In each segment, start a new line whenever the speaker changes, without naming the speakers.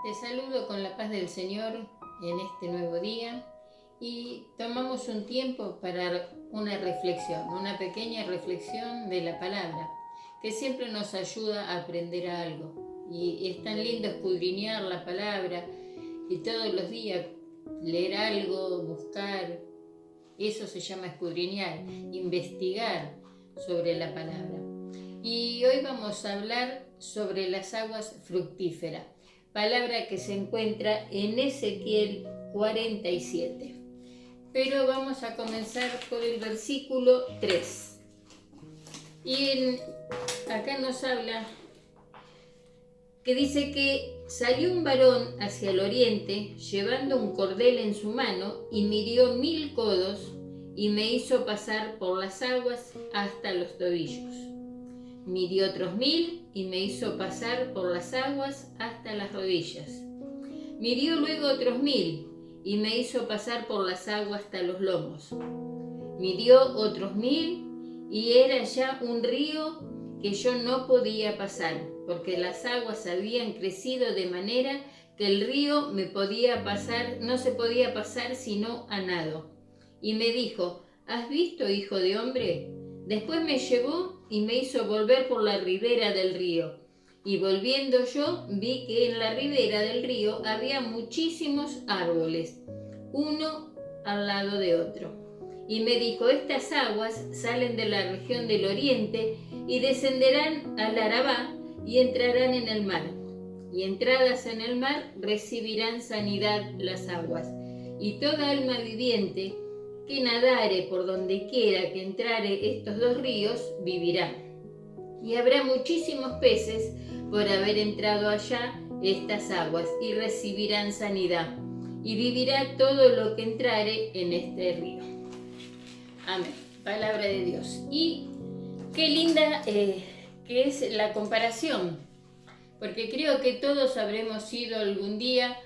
Te saludo con la paz del Señor en este nuevo día y tomamos un tiempo para una reflexión, una pequeña reflexión de la palabra, que siempre nos ayuda a aprender algo. Y es tan lindo escudriñar la palabra y todos los días leer algo, buscar. Eso se llama escudriñar, investigar sobre la palabra. Y hoy vamos a hablar sobre las aguas fructíferas, palabra que se encuentra en Ezequiel 47. Pero vamos a comenzar por el versículo 3. Y acá nos habla que dice que salió un varón hacia el oriente, llevando un cordel en su mano, y midió 1000 codos, y me hizo pasar por las aguas hasta los tobillos. Midió otros 1000, y me hizo pasar por las aguas hasta las rodillas. Midió luego otros 1000, y me hizo pasar por las aguas hasta los lomos. Midió otros 1000, y era ya un río que yo no podía pasar, porque las aguas habían crecido de manera que el río no se podía pasar sino a nado. Y me dijo: ¿has visto, hijo de hombre? Después me llevó y me hizo volver por la ribera del río. Y volviendo yo, vi que en la ribera del río había muchísimos árboles, uno al lado de otro. Y me dijo: estas aguas salen de la región del oriente y descenderán al Arabá y entrarán en el mar. Y entradas en el mar recibirán sanidad las aguas. Y toda alma viviente que nadare por donde quiera que entrare estos dos ríos vivirá. Y habrá muchísimos peces por haber entrado allá estas aguas, y recibirán sanidad. Y vivirá todo lo que entrare en este río. Amén. Palabra de Dios. Y qué linda que es la comparación, porque creo que todos habremos ido algún día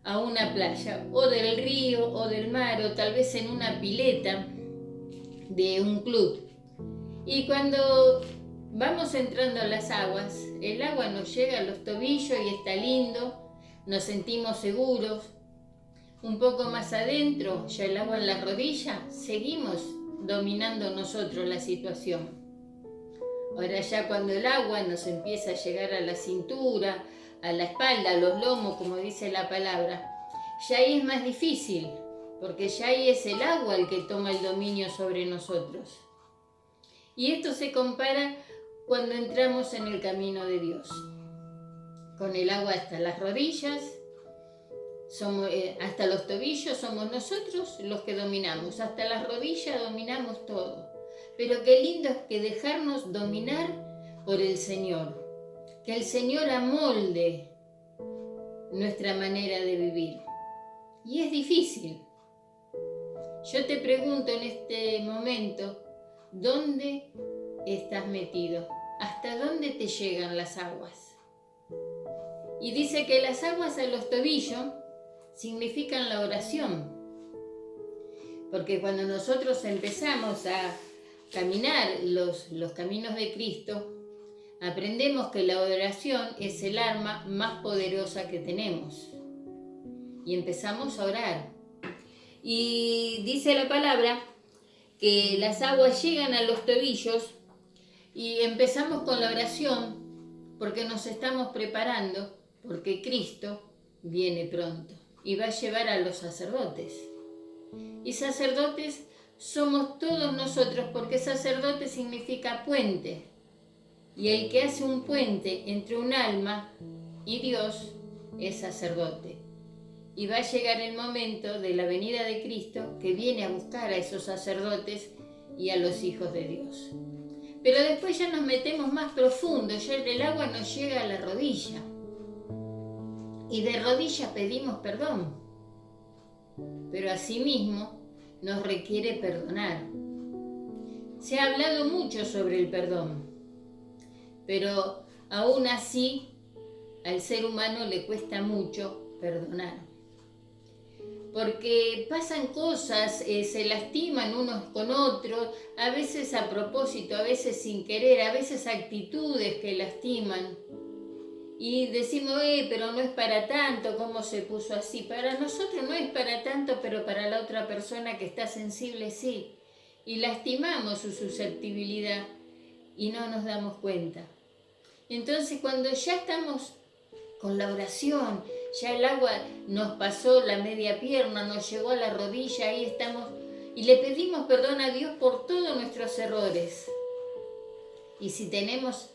a una playa, o del río, o del mar, o tal vez en una pileta de un club. Y cuando vamos entrando a las aguas, el agua nos llega a los tobillos y está lindo, nos sentimos seguros. Un poco más adentro, ya el agua en las rodillas, seguimos dominando nosotros la situación. Ahora ya cuando el agua nos empieza a llegar a la cintura, a la espalda, a los lomos, como dice la palabra, ya ahí es más difícil, porque ya ahí es el agua el que toma el dominio sobre nosotros. Y esto se compara cuando entramos en el camino de Dios. Con el agua hasta las rodillas, hasta los tobillos somos nosotros los que dominamos, hasta las rodillas dominamos todo. Pero qué lindo es que dejarnos dominar por el Señor, que el Señor amolde nuestra manera de vivir. Y es difícil. Yo te pregunto en este momento, ¿dónde estás metido? ¿Hasta dónde te llegan las aguas? Y dice que las aguas a los tobillos significan la oración. Porque cuando nosotros empezamos a caminar los caminos de Cristo, aprendemos que la oración es el arma más poderosa que tenemos. Y empezamos a orar. Y dice la palabra que las aguas llegan a los tobillos y empezamos con la oración porque nos estamos preparando, porque Cristo viene pronto y va a llevar a los sacerdotes. Y sacerdotes somos todos nosotros, porque sacerdote significa puente. Y el que hace un puente entre un alma y Dios es sacerdote. Y va a llegar el momento de la venida de Cristo, que viene a buscar a esos sacerdotes y a los hijos de Dios. Pero después ya nos metemos más profundo, ya el agua nos llega a la rodilla. Y de rodillas pedimos perdón. Pero asimismo nos requiere perdonar. Se ha hablado mucho sobre el perdón, pero aún así al ser humano le cuesta mucho perdonar. Porque pasan cosas, se lastiman unos con otros, a veces a propósito, a veces sin querer, a veces actitudes que lastiman. Y decimos, pero no es para tanto, ¿cómo se puso así? Para nosotros no es para tanto, pero para la otra persona que está sensible sí. Y lastimamos su susceptibilidad y no nos damos cuenta. Entonces cuando ya estamos con la oración, ya el agua nos pasó la media pierna, nos llegó a la rodilla, ahí estamos y le pedimos perdón a Dios por todos nuestros errores. Y si tenemos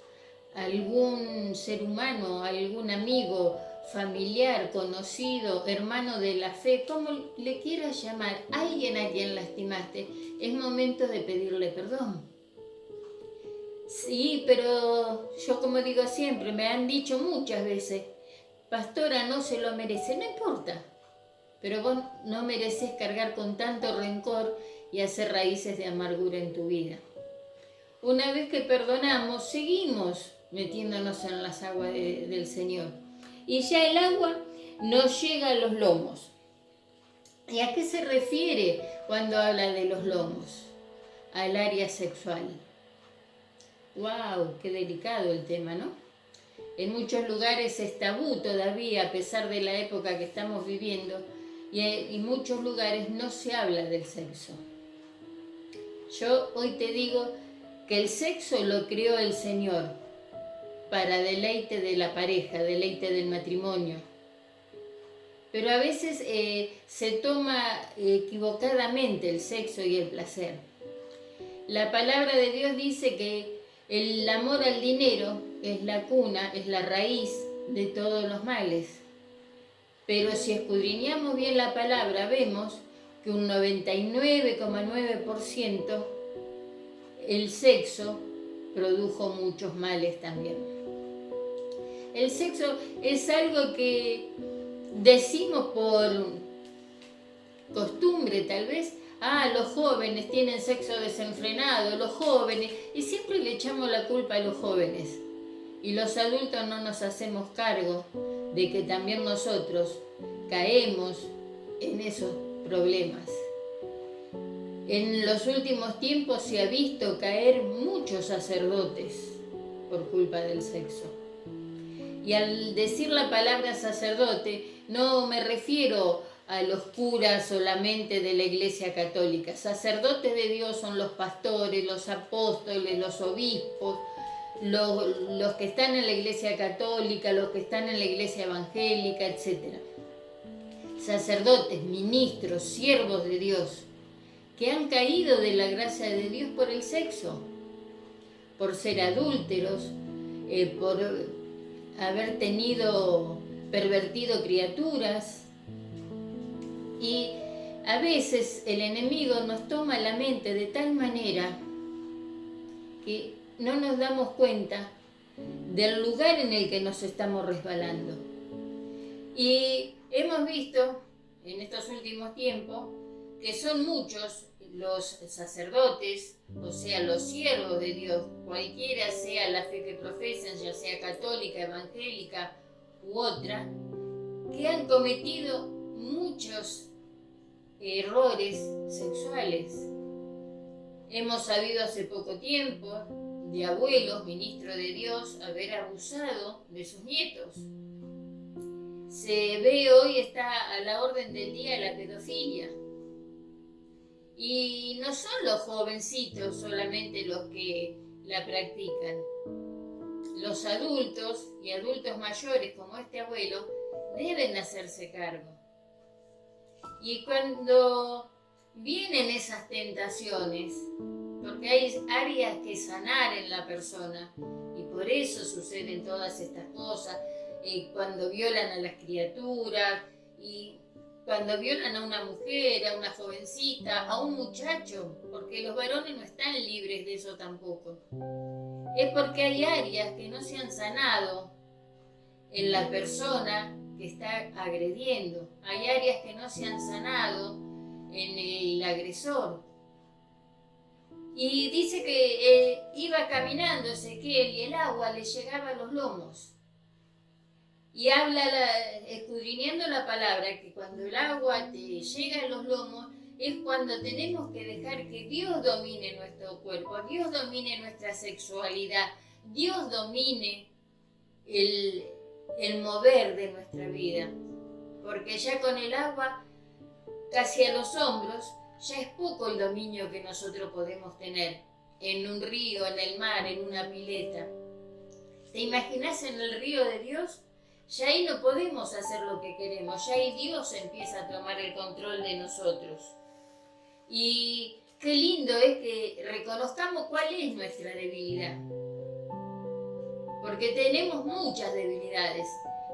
algún ser humano, algún amigo, familiar, conocido, hermano de la fe, como le quieras llamar, alguien a quien lastimaste, es momento de pedirle perdón. Sí, pero yo como digo siempre, me han dicho muchas veces, pastora, no se lo merece, no importa, pero vos no mereces cargar con tanto rencor y hacer raíces de amargura en tu vida. Una vez que perdonamos, seguimos metiéndonos en las aguas del Señor. Y ya el agua nos llega a los lomos. ¿Y a qué se refiere cuando habla de los lomos? Al área sexual. ¡Wow! Qué delicado el tema, ¿no? En muchos lugares es tabú todavía, a pesar de la época que estamos viviendo, y en muchos lugares no se habla del sexo. Yo hoy te digo que el sexo lo creó el Señor para deleite de la pareja, deleite del matrimonio. Pero a veces se toma equivocadamente el sexo y el placer. La palabra de Dios dice que el amor al dinero es la cuna, es la raíz de todos los males. Pero si escudriñamos bien la palabra, vemos que un 99,9% el sexo produjo muchos males también. El sexo es algo que decimos por costumbre tal vez, los jóvenes tienen sexo desenfrenado, los jóvenes, y siempre le echamos la culpa a los jóvenes. Y los adultos no nos hacemos cargo de que también nosotros caemos en esos problemas. En los últimos tiempos se ha visto caer muchos sacerdotes por culpa del sexo. Y al decir la palabra sacerdote, no me refiero a los curas solamente de la Iglesia Católica. Sacerdotes de Dios son los pastores, los apóstoles, los obispos, los que están en la Iglesia Católica, los que están en la Iglesia Evangélica, etc. Sacerdotes, ministros, siervos de Dios, que han caído de la gracia de Dios por el sexo, por ser adúlteros, por haber pervertido criaturas. Y a veces el enemigo nos toma la mente de tal manera que no nos damos cuenta del lugar en el que nos estamos resbalando. Y hemos visto en estos últimos tiempos que son muchos los sacerdotes, o sea, los siervos de Dios, cualquiera sea la fe que profesan, ya sea católica, evangélica u otra, que han cometido muchos errores sexuales. Hemos sabido hace poco tiempo de abuelos, ministros de Dios, haber abusado de sus nietos. Se ve hoy, está a la orden del día la pedofilia. Y no son los jovencitos solamente los que la practican. Los adultos y adultos mayores como este abuelo deben hacerse cargo. Y cuando vienen esas tentaciones, porque hay áreas que sanar en la persona, y por eso suceden todas estas cosas, cuando violan a las criaturas, y cuando violan a una mujer, a una jovencita, a un muchacho, porque los varones no están libres de eso tampoco. Es porque hay áreas que no se han sanado en la persona que está agrediendo. Hay áreas que no se han sanado en el agresor. Y dice que iba caminando Ezequiel y el agua le llegaba a los lomos. Y habla, escudriñando la palabra, que cuando el agua te llega a los lomos es cuando tenemos que dejar que Dios domine nuestro cuerpo, Dios domine nuestra sexualidad, Dios domine el mover de nuestra vida, porque ya con el agua casi a los hombros, ya es poco el dominio que nosotros podemos tener en un río, en el mar, en una pileta. ¿Te imaginas en el río de Dios? Ya ahí no podemos hacer lo que queremos, ya ahí Dios empieza a tomar el control de nosotros. Y qué lindo es que reconozcamos cuál es nuestra debilidad, porque tenemos muchas debilidades.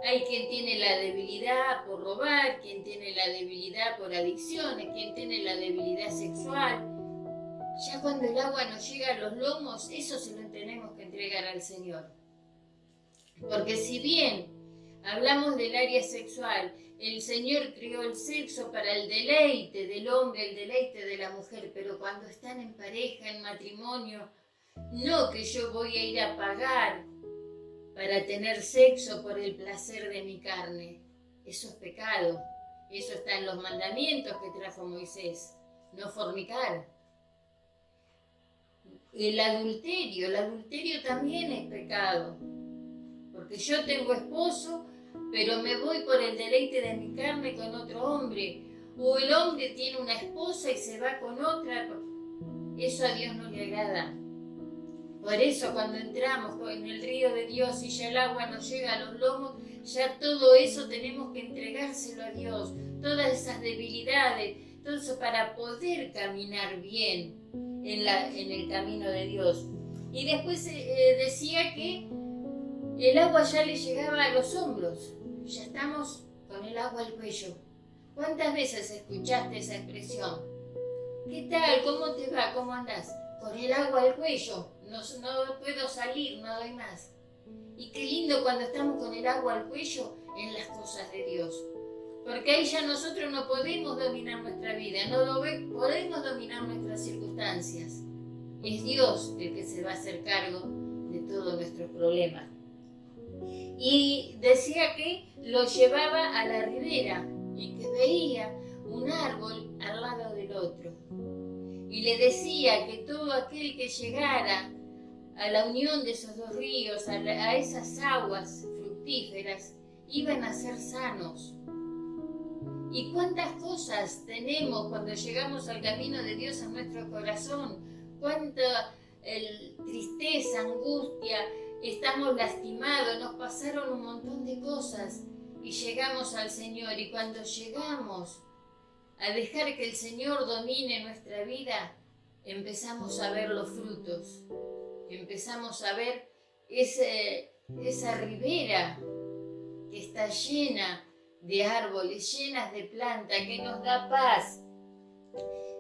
Hay quien tiene la debilidad por robar, quien tiene la debilidad por adicciones, quien tiene la debilidad sexual. Ya cuando el agua nos llega a los lomos, eso se lo tenemos que entregar al Señor. Porque si bien hablamos del área sexual, el Señor creó el sexo para el deleite del hombre, el deleite de la mujer, pero cuando están en pareja, en matrimonio, no que yo voy a ir a pagar para tener sexo por el placer de mi carne. Eso es pecado. Eso está en los mandamientos que trajo Moisés. No fornicar. El adulterio también es pecado. Porque yo tengo esposo, pero me voy por el deleite de mi carne con otro hombre. O el hombre tiene una esposa y se va con otra. Eso a Dios no le agrada. Por eso cuando entramos en el río de Dios y ya el agua nos llega a los lomos, ya todo eso tenemos que entregárselo a Dios. Todas esas debilidades, todo eso para poder caminar bien en el camino de Dios. Y después decía que el agua ya le llegaba a los hombros. Ya estamos con el agua al cuello. ¿Cuántas veces escuchaste esa expresión? ¿Qué tal? ¿Cómo te va? ¿Cómo andás? Con el agua al cuello. No puedo salir, no doy más. Y qué lindo cuando estamos con el agua al cuello en las cosas de Dios. Porque ahí ya nosotros no podemos dominar nuestra vida, no podemos dominar nuestras circunstancias. Es Dios el que se va a hacer cargo de todos nuestros problemas. Y decía que lo llevaba a la ribera y que veía un árbol al lado del otro. Y le decía que todo aquel que llegara a la unión de esos dos ríos, a esas aguas fructíferas, iban a ser sanos. ¿Y cuántas cosas tenemos cuando llegamos al camino de Dios en nuestro corazón? Cuánta tristeza, angustia, estamos lastimados, nos pasaron un montón de cosas y llegamos al Señor. Y cuando llegamos a dejar que el Señor domine nuestra vida, empezamos a ver los frutos, empezamos a ver esa ribera que está llena de árboles, llenas de plantas, que nos da paz.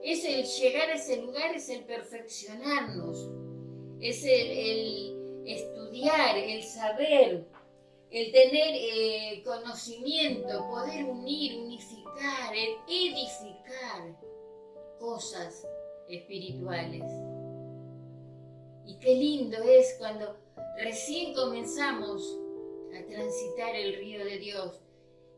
Es el llegar a ese lugar, es el perfeccionarnos, es el estudiar, el saber, el tener conocimiento, poder unir, unificar, el edificar cosas espirituales. Y qué lindo es cuando recién comenzamos a transitar el río de Dios.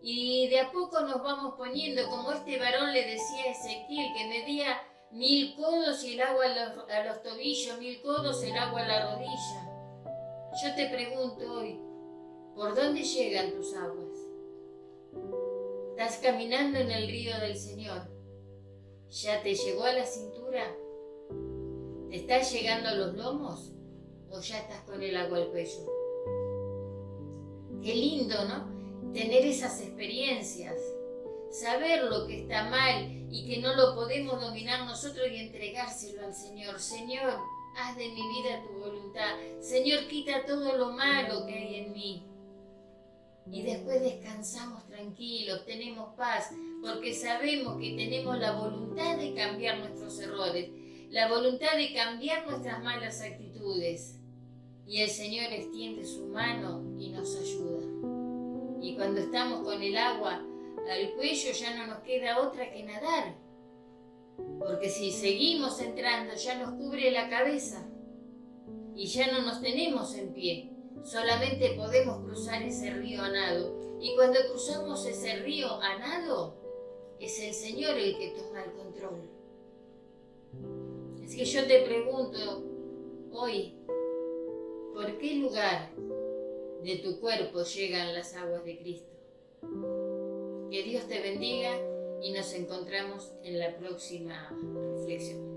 Y de a poco nos vamos poniendo, como este varón le decía a Ezequiel, que medía 1000 codos y el agua a los tobillos, 1000 codos el agua a la rodilla. Yo te pregunto hoy, ¿por dónde llegan tus aguas? ¿Estás caminando en el río del Señor? ¿Ya te llegó a la cintura? ¿Te estás llegando a los lomos? ¿O ya estás con el agua al cuello? Qué lindo, ¿no? Tener esas experiencias, saber lo que está mal y que no lo podemos dominar nosotros y entregárselo al Señor. Señor, haz de mi vida tu voluntad. Señor, quita todo lo malo que hay en mí. Y después descansamos tranquilos, tenemos paz, porque sabemos que tenemos la voluntad de cambiar nuestros errores, la voluntad de cambiar nuestras malas actitudes. Y el Señor extiende su mano y nos ayuda. Y cuando estamos con el agua al cuello ya no nos queda otra que nadar. Porque si seguimos entrando ya nos cubre la cabeza y ya no nos tenemos en pie. Solamente podemos cruzar ese río a nado. Y cuando cruzamos ese río a nado, es el Señor el que toma el control. Es que yo te pregunto hoy, ¿por qué lugar de tu cuerpo llegan las aguas de Cristo. Que Dios te bendiga y nos encontramos en la próxima reflexión.